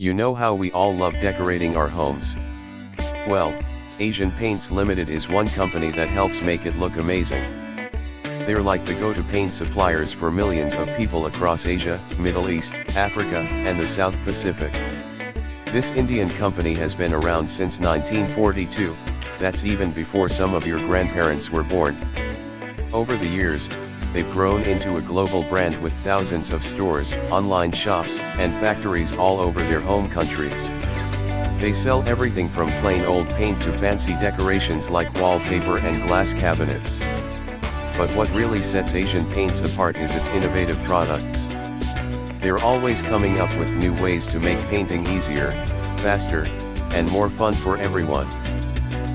You know how we all love decorating our homes. Well, Asian Paints Limited is one company that helps make it look amazing. They're like the go-to paint suppliers for millions of people across Asia, Middle East, Africa, and the South Pacific. This Indian company has been around since 1942, that's even before some of your grandparents were born. Over the years, they've grown into a global brand with thousands of stores, online shops, and factories all over their home countries. They sell everything from plain old paint to fancy decorations like wallpaper and glass cabinets. But what really sets Asian Paints apart is its innovative products. They're always coming up with new ways to make painting easier, faster, and more fun for everyone.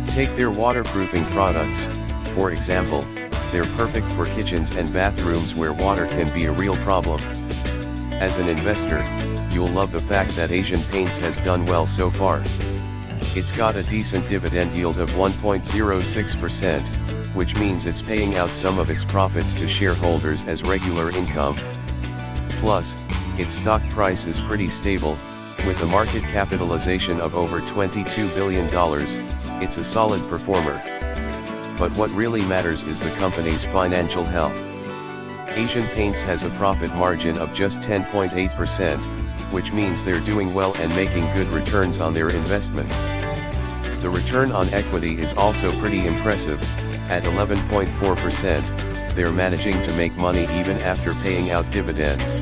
Take their waterproofing products, for example. They're perfect for kitchens and bathrooms where water can be a real problem. As an investor, you'll love the fact that Asian Paints has done well so far. It's got a decent dividend yield of 1.06%, which means it's paying out some of its profits to shareholders as regular income. Plus, its stock price is pretty stable, with a market capitalization of over $22 billion, it's a solid performer. But what really matters is the company's financial health. Asian Paints has a profit margin of just 10.8%, which means they're doing well and making good returns on their investments. The return on equity is also pretty impressive, at 11.4%, they're managing to make money even after paying out dividends.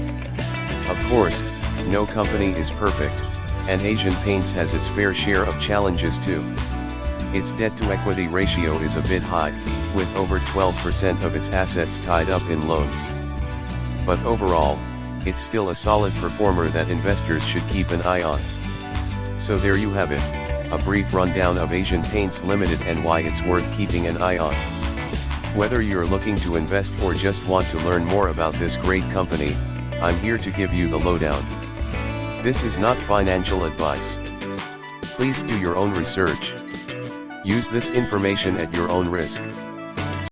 Of course, no company is perfect, and Asian Paints has its fair share of challenges too. Its debt-to-equity ratio is a bit high, with over 12% of its assets tied up in loans. But overall, it's still a solid performer that investors should keep an eye on. So there you have it, a brief rundown of Asian Paints Limited and why it's worth keeping an eye on. Whether you're looking to invest or just want to learn more about this great company, I'm here to give you the lowdown. This is not financial advice. Please do your own research. Use this information at your own risk.